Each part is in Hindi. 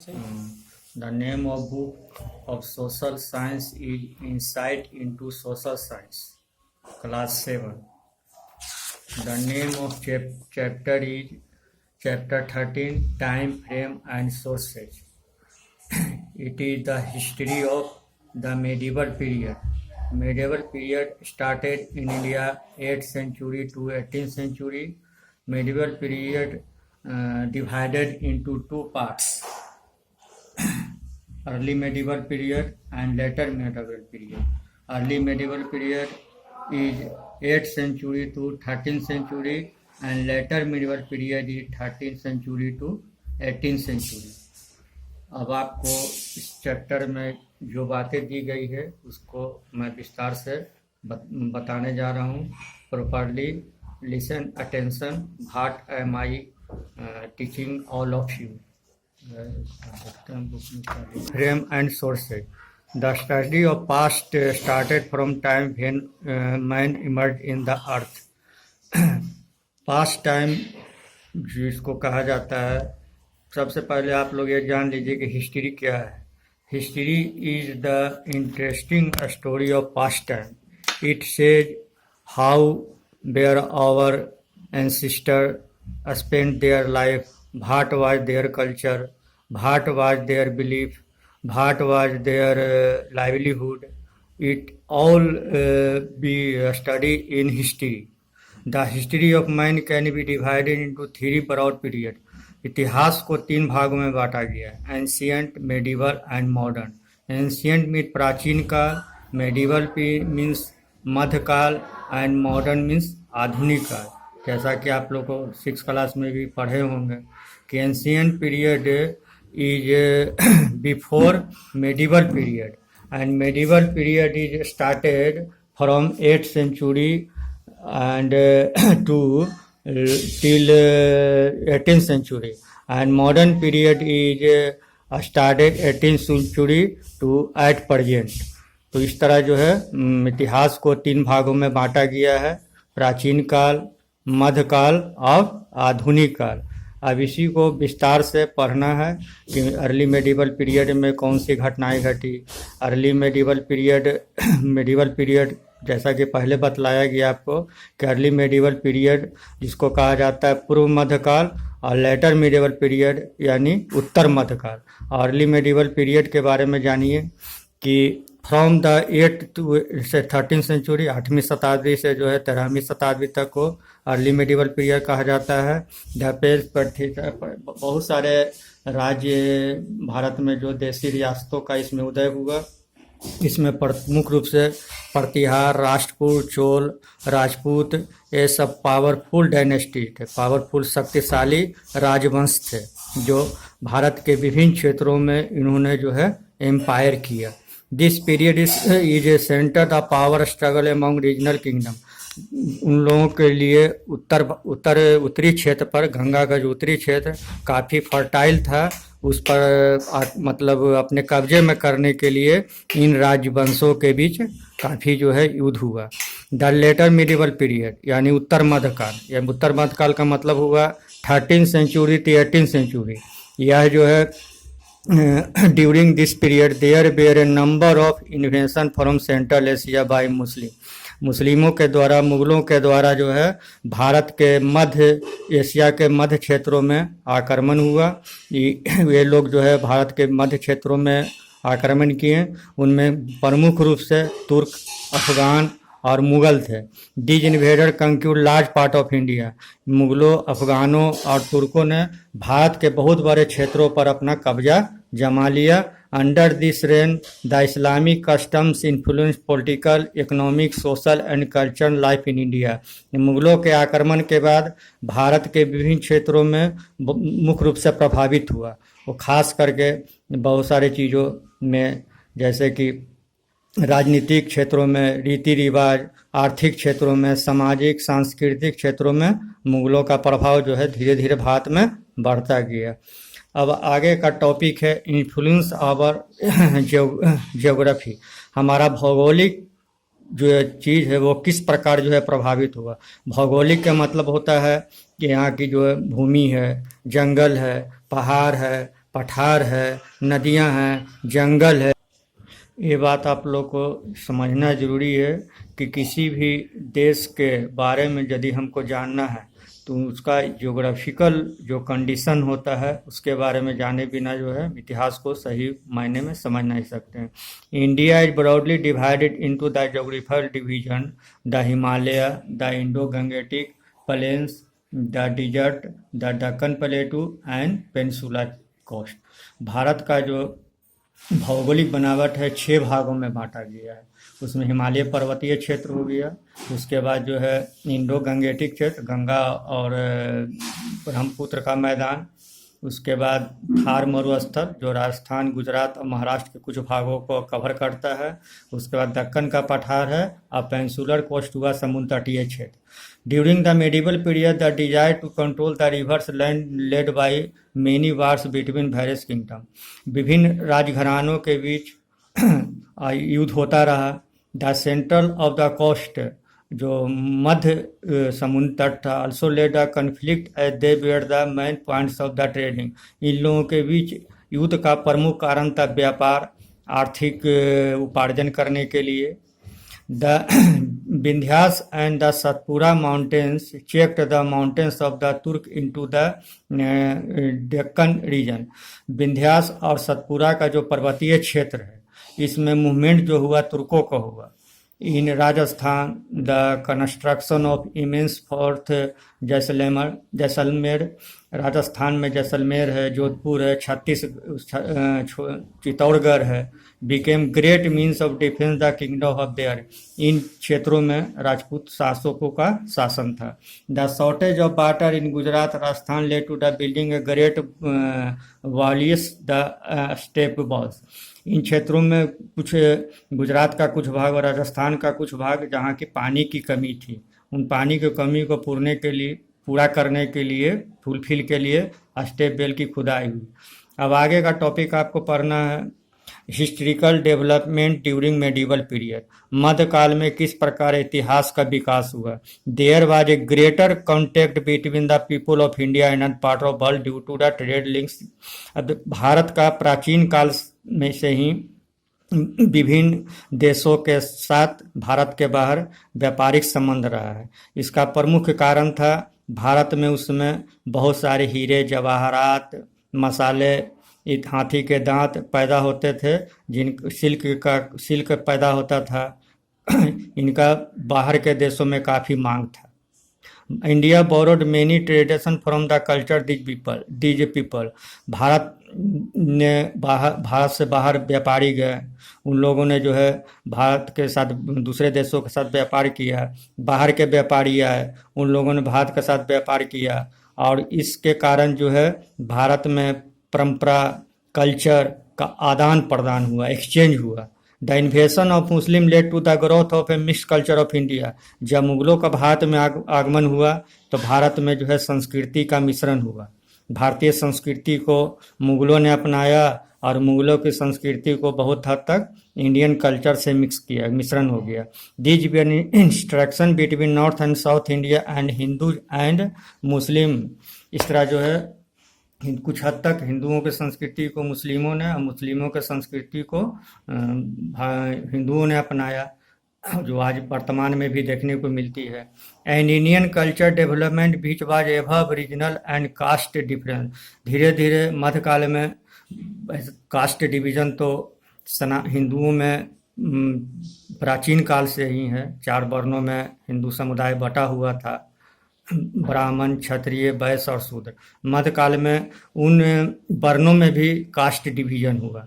The name of book of social science is Insight into Social Science, class 7. The name of chapter is chapter 13, Time Frame and Sources. It is the history of the medieval period. Medieval period started in India 8th century to 18th century. Medieval period divided into two parts. Early medieval period and later medieval period. Early medieval period is 8th century to 13th century and later medieval period is 13th century to 18th century. अब आपको इस चैप्टर में जो बातें दी गई है उसको मैं विस्तार से बताने जा रहा हूँ. Properly listen attention. What am I teaching all of you. Frame and sources. The study of past started from time when man emerged in the earth. Past time जिसको कहा जाता है, सबसे पहले आप लोग ये जान लीजिए कि हिस्ट्री क्या है. History is the interesting story of past time. It says how where our ancestor spent their life, what was their culture, what was their belief, what was their livelihood. It all be studied in history. The history of man can be divided into three broad periods. इतिहास को तीन भागों में बांटा गया है. Ancient, medieval and modern. Ancient mean प्राचीन काल, मेडिवल मीन्स मध्यकाल एंड मॉडर्न मीन्स आधुनिक काल. जैसा कि आप लोग को 6th क्लास में भी पढ़े होंगे कि ancient period is before medieval period and medieval period is started from 8th century and to till 18th century and modern period is started 18th century to at present. तो इस तरह जो है इतिहास को तीन भागों में बांटा गया है. प्राचीन काल, मध्यकाल और आधुनिक काल. अब इसी को विस्तार से पढ़ना है कि अर्ली मेडिवल पीरियड में कौन सी घटनाएं घटी. अर्ली मेडिवल पीरियड जैसा कि पहले बतलाया गया आपको कि अर्ली मेडिवल पीरियड जिसको कहा जाता है पूर्व मध्यकाल और लेटर मेडिवल पीरियड यानी उत्तर मध्यकाल. अर्ली मेडिवल पीरियड के बारे में जानिए कि from the 8th to 13th century, 8वीं शताब्दी से जो है 13वीं शताब्दी तक को अर्ली मेडिवल पीरियड कहा जाता है. बहुत सारे राज्य भारत में जो देसी रियासतों का इसमें उदय हुआ. इसमें प्रमुख रूप से प्रतिहार, राष्ट्रकूट, चोल, राजपूत, ये सब पावरफुल डायनेस्टी थे, पावरफुल शक्तिशाली राजवंश थे जो भारत के विभिन्न क्षेत्रों में इन्होंने जो है एम्पायर किया. This period is a centre the power struggle among regional kingdom. उन लोगों के लिए उत्तरी क्षेत्र पर, गंगा का जो उत्तरी क्षेत्र काफ़ी फर्टाइल था, उस पर मतलब अपने कब्जे में करने के लिए इन राजवंशों के बीच काफ़ी जो है युद्ध हुआ. द लेटर मिडिवल पीरियड यानी उत्तर मध्यकाल. या उत्तर मध्यकाल का मतलब हुआ 13th century to 18th century. यह जो है during this period there were a number of invention from Central Asia by मुस्लिमों के द्वारा, मुगलों के द्वारा जो है भारत के मध्य एशिया के मध्य क्षेत्रों में आक्रमण हुआ. ये लोग जो है भारत के मध्य क्षेत्रों में आक्रमण किए. उनमें प्रमुख रूप से तुर्क, अफगान और मुगल थे. These invaders conquered large part of India. मुगलों, अफगानों और तुर्कों ने भारत के बहुत बड़े क्षेत्रों पर अपना कब्जा जमा लिया. Under this rain the Islamic customs influence political, economic, social and cultural life in India. मुगलों के आक्रमण के बाद भारत के विभिन्न क्षेत्रों में मुख्य रूप से प्रभावित हुआ. वो खास करके बहुत सारे चीज़ों में, जैसे कि राजनीतिक क्षेत्रों में, रीति रिवाज, आर्थिक क्षेत्रों में, सामाजिक सांस्कृतिक क्षेत्रों में मुगलों का प्रभाव जो है धीरे धीरे भारत में बढ़ता गया. अब आगे का टॉपिक है इन्फ्लुएंस आवर जियोग्राफी. हमारा भौगोलिक जो चीज़ है वो किस प्रकार जो है प्रभावित हुआ. भौगोलिक का मतलब होता है कि यहाँ की जो भूमि है, जंगल है, पहाड़ है, पठार है, नदियां हैं, जंगल है। ये बात आप लोग को समझना ज़रूरी है कि किसी भी देश के बारे में यदि हमको जानना है तो उसका ज्योग्राफिकल जो कंडीशन होता है उसके बारे में जाने बिना जो है इतिहास को सही मायने में समझ नहीं सकते हैं। India is broadly divided into the geographical division, the Himalaya, the Indo Gangetic plains, the desert, the Deccan plateau and peninsula coast. भारत का जो भौगोलिक बनावट है 6 भागों में बांटा गया है। उसमें हिमालय पर्वतीय क्षेत्र हो गया, उसके बाद जो है इंडो गंगेटिक क्षेत्र, गंगा और ब्रह्मपुत्र का मैदान, उसके बाद थार मरुस्थल जो राजस्थान, गुजरात और महाराष्ट्र के कुछ भागों को कवर करता है, उसके बाद दक्कन का पठार है और पेनिनसुलर कोस्ट हुआ समुद्र तटीय क्षेत्र। During the medieval period the desire to control the rivers land led by many wars between various kingdom. विभिन्न राजघरानों के बीच युद्ध होता रहा। The central of the coast जो मध्य समुद्र तट था also led a conflict as they were the main points of the trading. इन लोगों के बीच युद्ध का प्रमुख कारण था व्यापार, आर्थिक उपार्जन करने के लिए। The Vindhyas and the Satpura mountains checked the mountains of the Turk into the Deccan region. Vindhyas और सतपुरा का जो पर्वतीय क्षेत्र है इसमें मूवमेंट जो हुआ तुर्कों का हुआ। In Rajasthan the construction of immense fort Jaisalmer, Rajasthan में जैसलमेर है, जोधपुर है, चित्तौड़गढ़ है, became great means of defence the kingdom of there. इन क्षेत्रों में राजपूत शासकों का शासन था। The shortage of water in Gujarat Rajasthan led to the building a great wells the step wells. इन क्षेत्रों में कुछ गुजरात का कुछ भाग और राजस्थान का कुछ भाग जहाँ की पानी की कमी थी, उन पानी की कमी को पूरा करने के लिए फुलफिल के लिए स्टेप वेल की खुदाई हुई। अब आगे का टॉपिक आपको पढ़ना है historical development during medieval period. मध्यकाल में किस प्रकार इतिहास का विकास हुआ। There was a greater contact between the people of India and part of world due to the trade links. अब भारत का प्राचीन काल में से ही विभिन्न देशों के साथ भारत के बाहर व्यापारिक संबंध रहा है। इसका प्रमुख कारण था भारत में उस समय बहुत सारे हीरे, जवाहरात, मसाले, हाथी के दांत पैदा होते थे, सिल्क पैदा होता था। इनका बाहर के देशों में काफ़ी मांग था। India borrowed many tradition from the culture these people. Bharat से बाहर व्यापारी गए, उन लोगों ने जो है भारत के साथ दूसरे देशों के साथ व्यापार किया। बाहर के व्यापारी आए, उन लोगों ने भारत के साथ व्यापार किया और इसके कारण जो है भारत में परंपरा, कल्चर का आदान प्रदान हुआ, एक्सचेंज हुआ। The invasion of Muslim led to the growth of a mixed culture of India. जब मुगलों का भारत में आगमन हुआ तो भारत में जो है संस्कृति का मिश्रण हुआ। भारतीय संस्कृति को मुगलों ने अपनाया और मुगलों की संस्कृति को बहुत हद तक इंडियन कल्चर से मिश्रण हो गया। This one instruction between north and south India and Hindu and Muslim. इस तरह जो है कुछ हद तक हिंदुओं की संस्कृति को मुस्लिमों ने और मुस्लिमों की संस्कृति को हिंदुओं ने अपनाया, जो आज वर्तमान में भी देखने को मिलती है। And Indian culture development which was above regional and caste difference. धीरे धीरे मध्यकाल में कास्ट डिवीजन तो हिंदुओं में प्राचीन काल से ही है। 4 वर्णों में हिंदू समुदाय बटा हुआ था, ब्राह्मण, क्षत्रिय, वैश्य और शूद्र। मध्यकाल में उन वर्णों में भी कास्ट डिवीजन हुआ।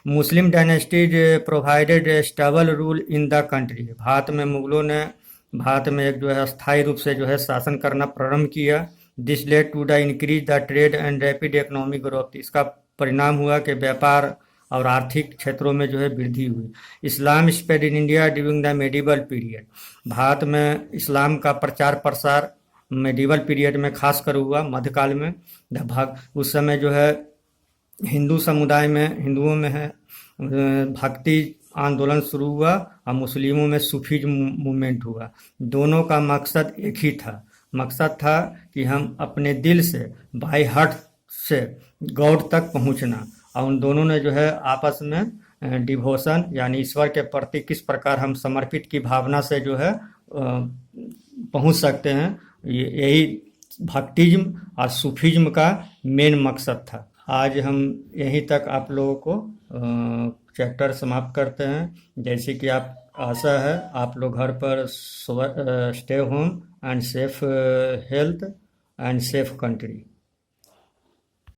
Muslim dynasties provided stable rule in the country. Bharat में मुगलों ने भारत में एक जो है स्थायी रूप से जो है शासन करना प्रारंभ किया। This led to the increase the trade and rapid economic growth. इसका परिणाम हुआ कि व्यापार और आर्थिक क्षेत्रों में जो है वृद्धि हुई। Islam spread in India during the medieval period. Bharat में इस्लाम का प्रचार प्रसार मेडिवल पीरियड में खासकर हुआ, मध्यकाल में। उस समय जो है हिंदू समुदाय में, हिंदुओं में है भक्ति आंदोलन शुरू हुआ और मुस्लिमों में सूफी मूवमेंट हुआ। दोनों का मकसद एक ही था, मकसद था कि हम अपने दिल से, बाय हार्ट से गॉड तक पहुंचना। और उन दोनों ने जो है आपस में डिवोशन यानी ईश्वर के प्रति किस प्रकार हम समर्पित की भावना से जो है पहुंच सकते हैं, यही भक्तिज्म और सूफिज्म का मेन मकसद था। आज हम यहीं तक आप लोगों को चैप्टर समाप्त करते हैं। जैसे कि आप आशा है आप लोग घर पर stay home and safe health and safe country.